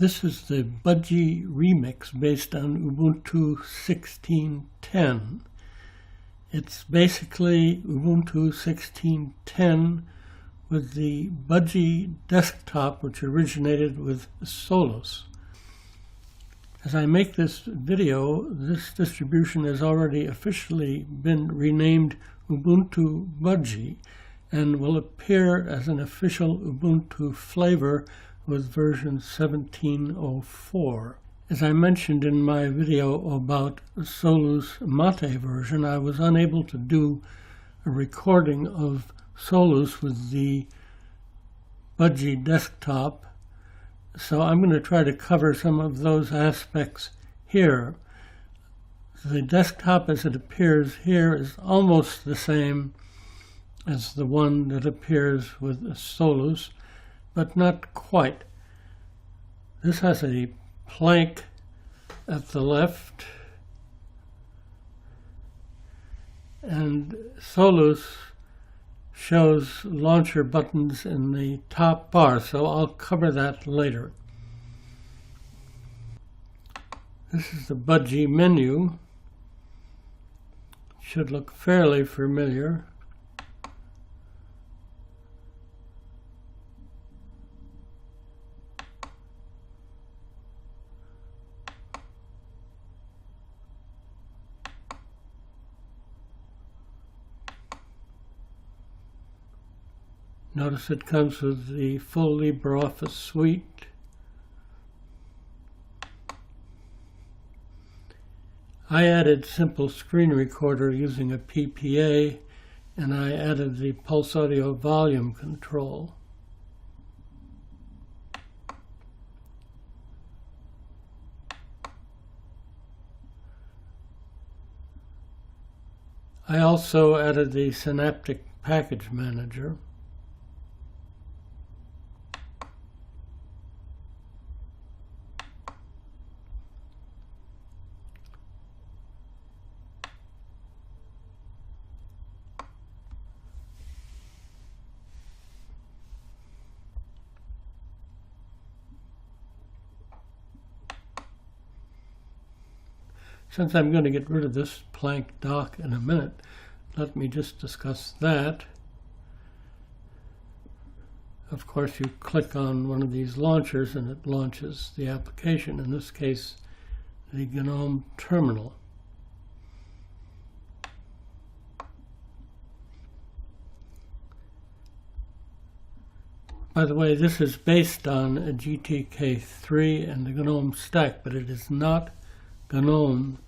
This is the Budgie remix based on Ubuntu 16.10. It's basically Ubuntu 16.10 with the Budgie desktop, which originated with Solus. As I make this video, this distribution has already officially been renamed Ubuntu Budgie and will appear as an official Ubuntu flavor with version 17.04. As I mentioned in my video about Solus Mate version, I was unable to do a recording of Solus with the Budgie desktop, so I'm going to try to cover some of those aspects here. The desktop as it appears here is almost the same as the one that appears with Solus, but not quite. This has a plank at the left, and Solus shows launcher buttons in the top bar, so I'll cover that later. This is the Budgie menu. It should look fairly familiar. Notice it comes with the full LibreOffice suite. I added Simple Screen Recorder using a PPA, and I added the Pulse Audio volume control. I also added the Synaptic Package Manager. Since I'm going to get rid of this plank dock in a minute, let me just discuss that. Of course, you click on one of these launchers and it launches the application, in this case, the GNOME terminal. By the way, this is based on a GTK3 and the GNOME stack, but it is not GNOME,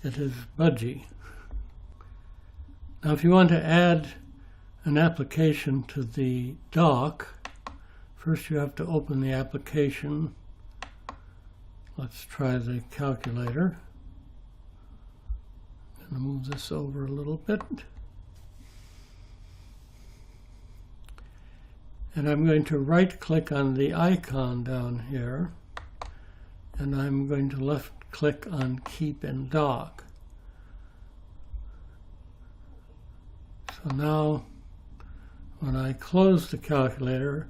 it is Budgie. Now if you want to add an application to the dock, first you have to open the application. Let's try the calculator. I'm going to move this over a little bit. And I'm going to right click on the icon down here, and I'm going to left click on Keep in Dock. So now when I close the calculator,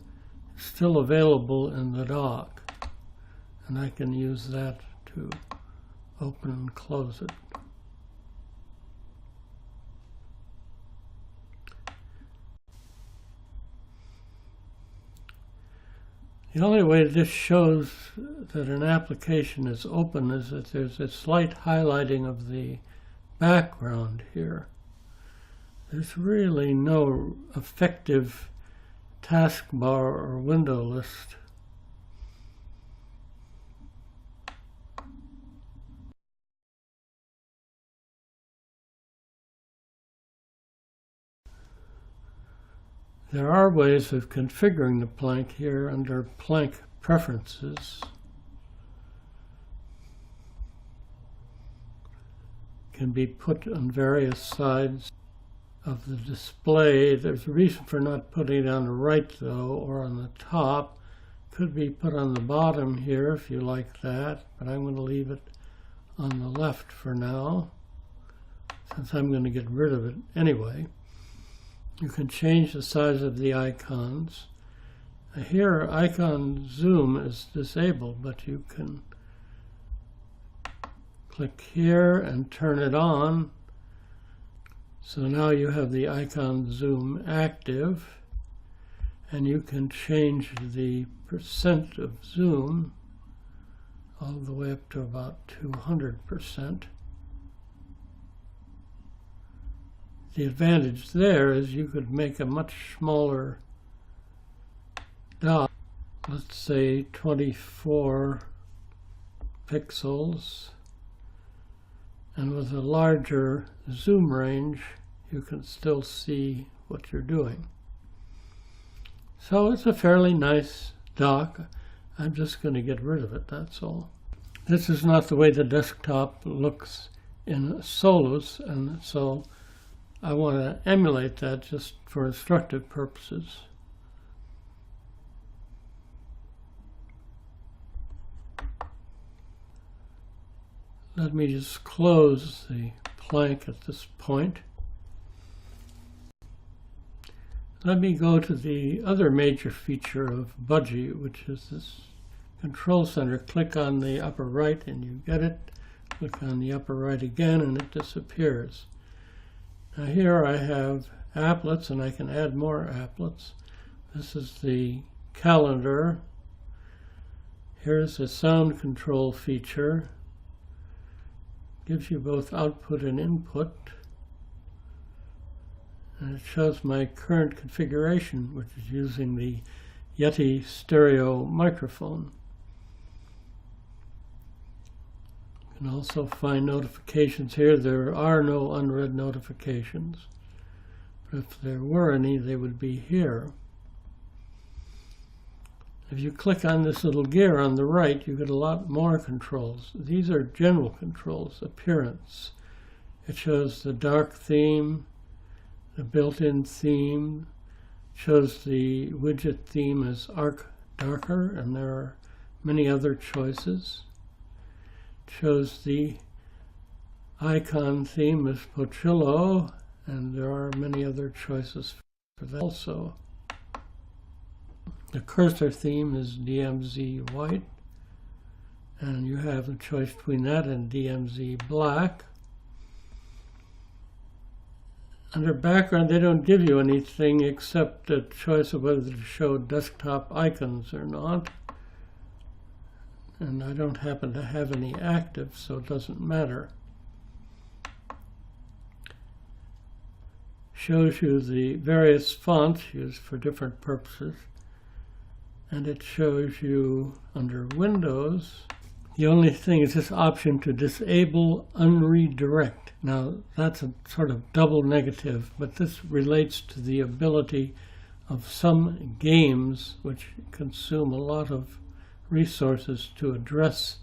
it's still available in the dock, and I can use that to open and close it. The only way this shows that an application is open is that there's a slight highlighting of the background here. There's really no effective taskbar or window list. There are ways of configuring the plank here under Plank Preferences. It can be put on various sides of the display. There's a reason for not putting it on the right though, or on the top. Could be put on the bottom here if you like that, but I'm going to leave it on the left for now, since I'm going to get rid of it anyway. You can change the size of the icons, Here icon zoom is disabled, but you can click here and turn it on. So now you have the icon zoom active, and you can change the percent of zoom all the way up to about 200%. The advantage there is you could make a much smaller dot, let's say 24 pixels, and with a larger zoom range you can still see what you're doing. So it's a fairly nice dock. I'm just going to get rid of it, that's all. This is not the way the desktop looks in Solus, and so I want to emulate that just for instructive purposes. Let me just close the plank at this point. Let me go to the other major feature of Budgie, which is this control center. Click on the upper right and you get it. Click on the upper right again and it disappears. Now here I have applets, and I can add more applets. This is the calendar. Here's the sound control feature. Gives you both output and input. And it shows my current configuration, which is using the Yeti stereo microphone. You can also find notifications here. There are no unread notifications, but if there were any, they would be here. If you click on this little gear on the right, you get a lot more controls. These are general controls. Appearance. It shows the dark theme, the built-in theme, shows the widget theme as Arc Darker, and there are many other choices. It shows the icon theme as Pochillo, and there are many other choices for that also. The cursor theme is DMZ White, and you have a choice between that and DMZ Black. Under background, they don't give you anything except a choice of whether to show desktop icons or not. And I don't happen to have any active, so it doesn't matter. Shows you the various fonts used for different purposes. And it shows you under Windows, the only thing is this option to disable unredirect. Now that's a sort of double negative, but this relates to the ability of some games which consume a lot of resources to address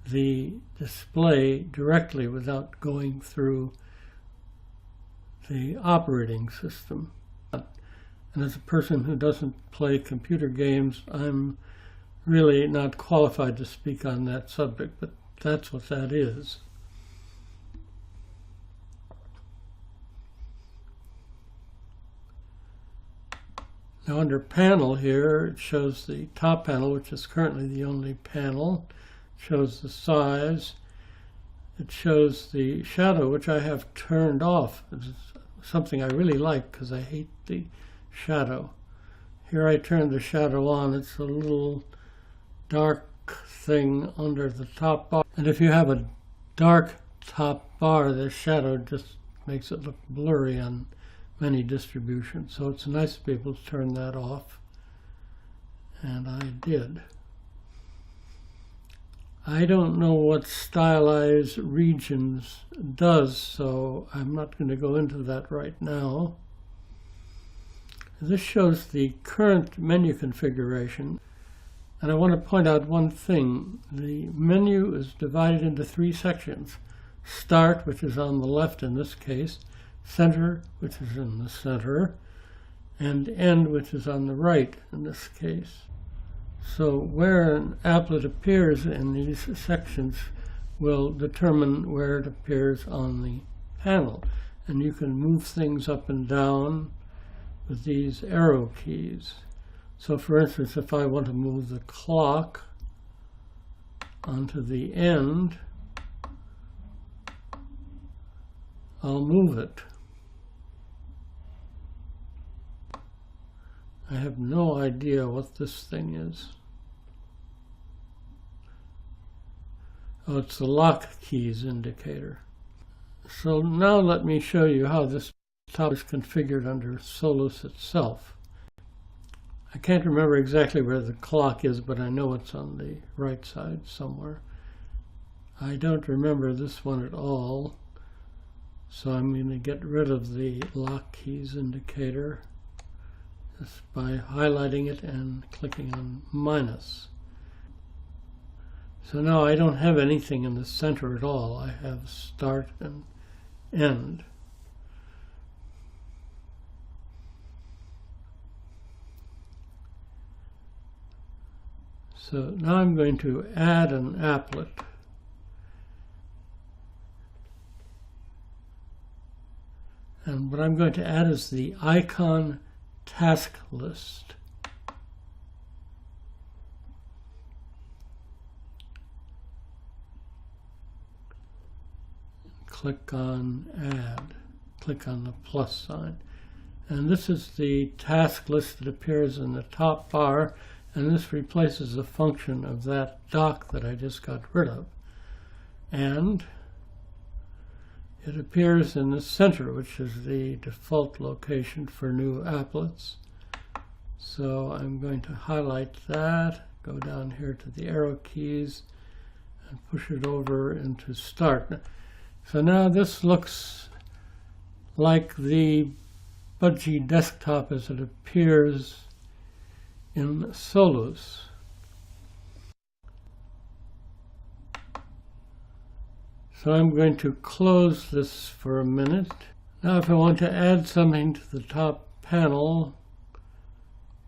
the display directly without going through the operating system. And as a person who doesn't play computer games, I'm really not qualified to speak on that subject, but that's what that is. Now under panel here, it shows the top panel, which is currently the only panel. It shows the size. It shows the shadow, which I have turned off. It's something I really like because I hate the shadow. Here I turn the shadow on. It's a little dark thing under the top bar. And if you have a dark top bar, the shadow just makes it look blurry on many distributions. So it's nice to be able to turn that off. And I did. I don't know what Stylize Regions does, so I'm not going to go into that right now. This shows the current menu configuration, and I want to point out one thing. The menu is divided into three sections. Start, which is on the left in this case, Center, which is in the center, and End, which is on the right in this case. So where an applet appears in these sections will determine where it appears on the panel, and you can move things up and down with these arrow keys. So for instance, if I want to move the clock onto the end, I'll move it. I have no idea what this thing is. Oh, it's the lock keys indicator. So now let me show you how this top is configured under Solus itself. I can't remember exactly where the clock is, but I know it's on the right side somewhere. I don't remember this one at all, so I'm going to get rid of the lock keys indicator just by highlighting it and clicking on minus. So now I don't have anything in the center at all. I have start and end. So now I'm going to add an applet. And what I'm going to add is the icon task list. Click on add. Click on the plus sign. And this is the task list that appears in the top bar, and this replaces the function of that dock that I just got rid of. And it appears in the center, which is the default location for new applets. So I'm going to highlight that, go down here to the arrow keys, and push it over into start. So now this looks like the Budgie desktop as it appears in Solus. So I'm going to close this for a minute. Now if I want to add something to the top panel,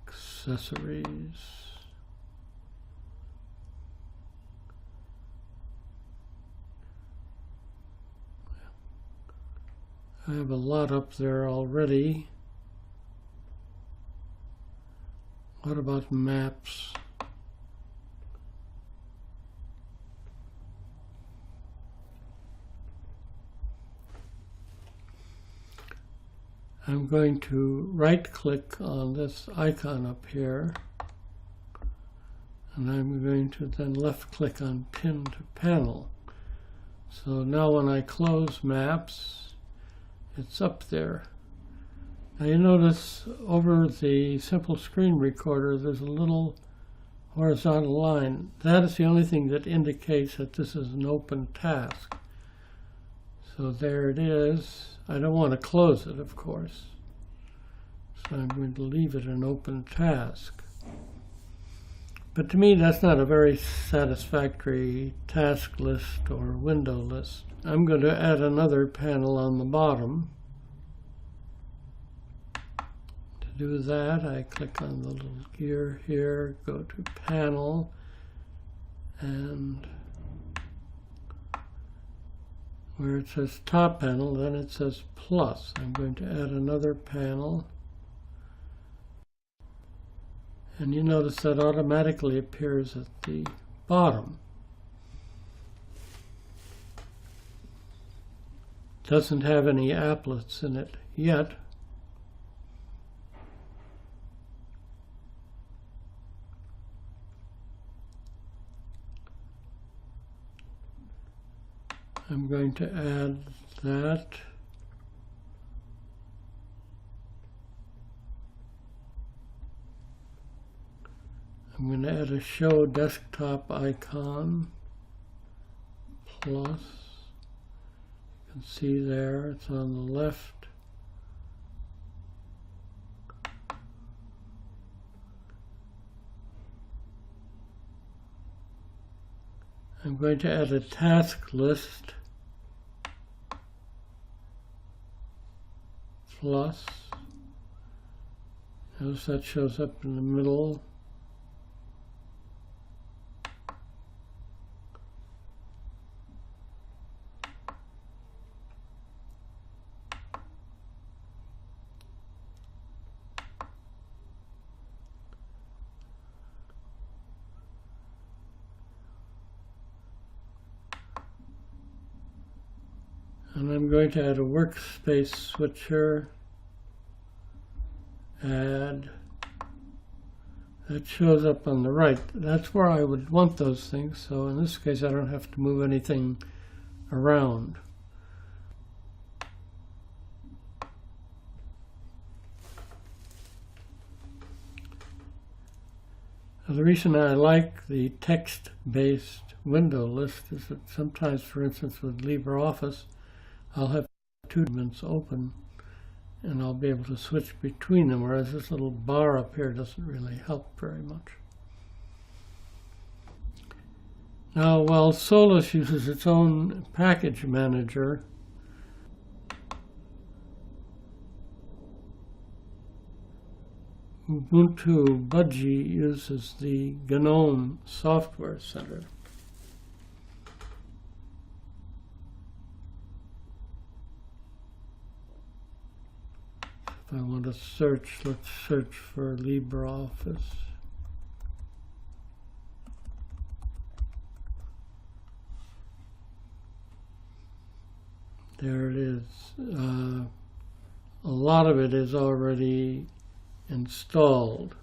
accessories, I have a lot up there already. What about maps? I'm going to right-click on this icon up here, and I'm going to then left-click on Pin to Panel. So now when I close Maps, it's up there. Now you notice over the simple screen recorder there's a little horizontal line. That is the only thing that indicates that this is an open task. So there it is. I don't want to close it, of course. So I'm going to leave it an open task. But to me that's not a very satisfactory task list or window list. I'm going to add another panel on the bottom. To do that, I click on the little gear here, go to Panel, and where it says Top Panel, then it says Plus. I'm going to add another panel. And you notice that automatically appears at the bottom. Doesn't have any applets in it yet. I'm going to add that. I'm going to add a show desktop icon plus. You can see there, it's on the left. I'm going to add a task list plus. Notice that shows up in the middle. And I'm going to add a workspace switcher. Add. That shows up on the right. That's where I would want those things. So in this case, I don't have to move anything around. Now, the reason I like the text-based window list is that sometimes, for instance, with LibreOffice, I'll have two documents open and I'll be able to switch between them, whereas this little bar up here doesn't really help very much. Now, while Solus uses its own package manager, Ubuntu Budgie uses the GNOME Software Center. If I want to search, let's search for LibreOffice. There it is. A lot of it is already installed.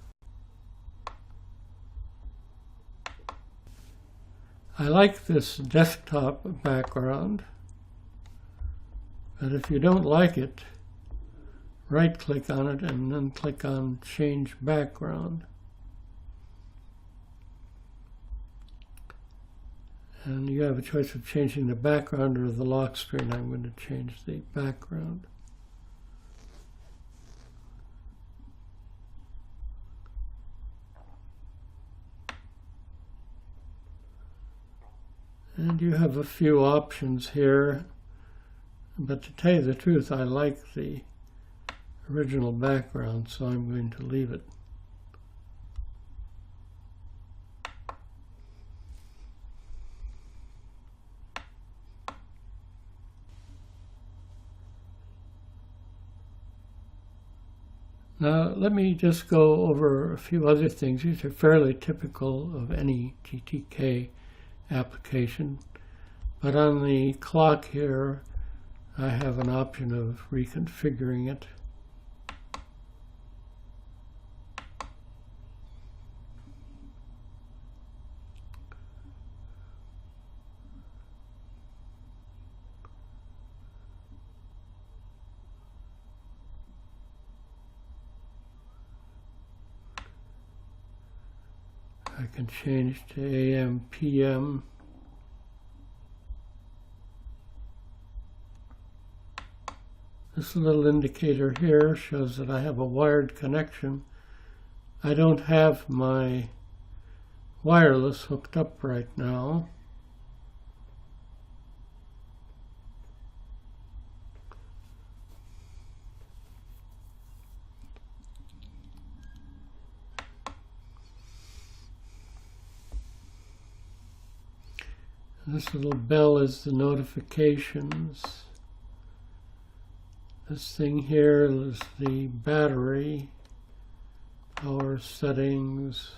I like this desktop background, but if you don't like it, right-click on it and then click on Change Background. And you have a choice of changing the background or the lock screen. I'm going to change the background. And you have a few options here, but to tell you the truth, I like the original background, so I'm going to leave it. Now, let me just go over a few other things. These are fairly typical of any GTK application, but on the clock here, I have an option of reconfiguring it. I can change to AM, PM. This little indicator here shows that I have a wired connection. I don't have my wireless hooked up right now. This little bell is the notifications. This thing here is the battery, power settings,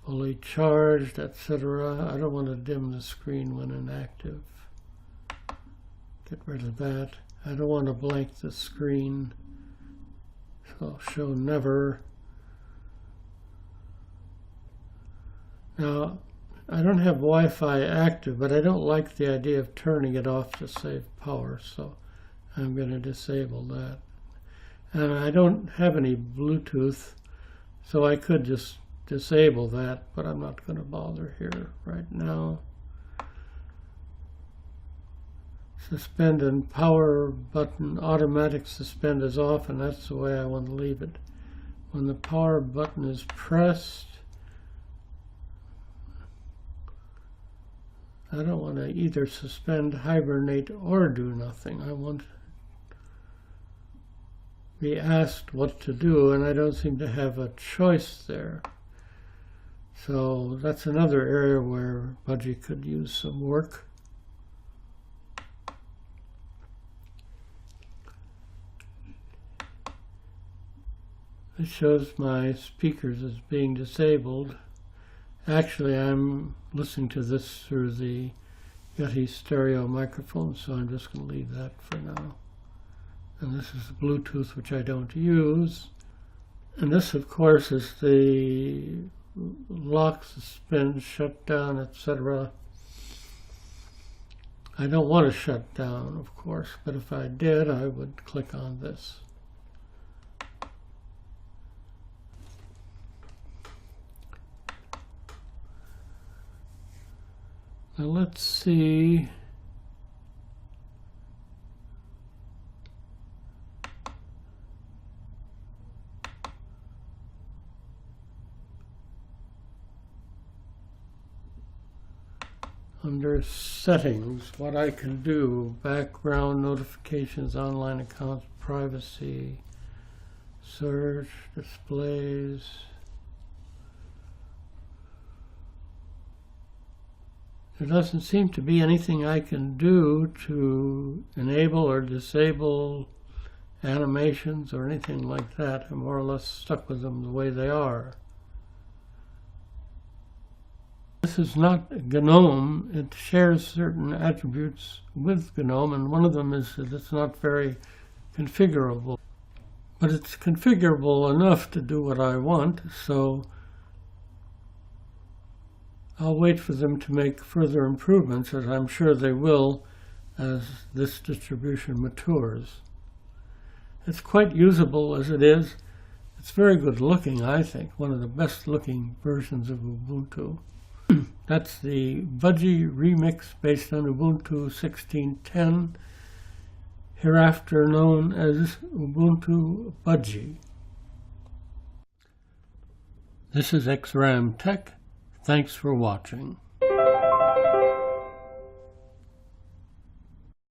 fully charged, etc. I don't want to dim the screen when inactive. Get rid of that. I don't want to blank the screen, so I'll show never. Now, I don't have Wi-Fi active, but I don't like the idea of turning it off to save power, so I'm going to disable that. And I don't have any Bluetooth, so I could just disable that, but I'm not going to bother here right now. Suspend and power button, automatic suspend is off, and that's the way I want to leave it. When the power button is pressed, I don't want to either suspend, hibernate, or do nothing. I want to be asked what to do, and I don't seem to have a choice there. So that's another area where Budgie could use some work. It shows my speakers as being disabled. Actually, I'm listening to this through the Yeti stereo microphone, so I'm just going to leave that for now. And this is the Bluetooth, which I don't use. And this, of course, is the lock, suspend, shut down, etc. I don't want to shut down, of course, but if I did, I would click on this. Now let's see. Under settings, what I can do: background, notifications, online accounts, privacy, search, displays. There doesn't seem to be anything I can do to enable or disable animations or anything like that. I'm more or less stuck with them the way they are. This is not GNOME. It shares certain attributes with GNOME, and one of them is that it's not very configurable. But it's configurable enough to do what I want, so I'll wait for them to make further improvements, as I'm sure they will as this distribution matures. It's quite usable as it is. It's very good looking, I think. One of the best looking versions of Ubuntu. That's the Budgie remix based on Ubuntu 16.10, hereafter known as Ubuntu Budgie. This is XRAM Tech. Thanks for watching.